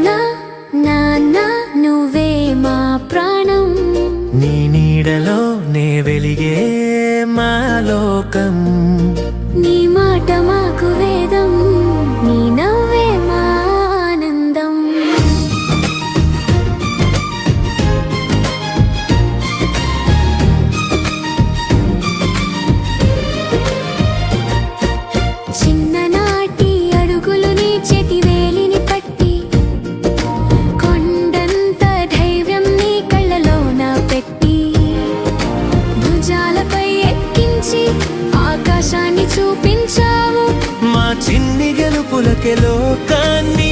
నాన్న నాన్న నువ్వే మా ప్రాణం, నీ నీడలో నే వెలిగే మా లోకం. నీ మాట మాకు వేదం, నీ నవ్వే మా ఆనందం. చిన్ననాటి అడుగులు నీ చేతి వేలిని పట్టి, కొండంత ధైర్యం నీ కళ్ళలోన పెట్టి, భుజాలపై ఎక్కించి ఆకాశాన్ని చూపించావు. మా చిన్ని గెలుపులకే లోకాన్ని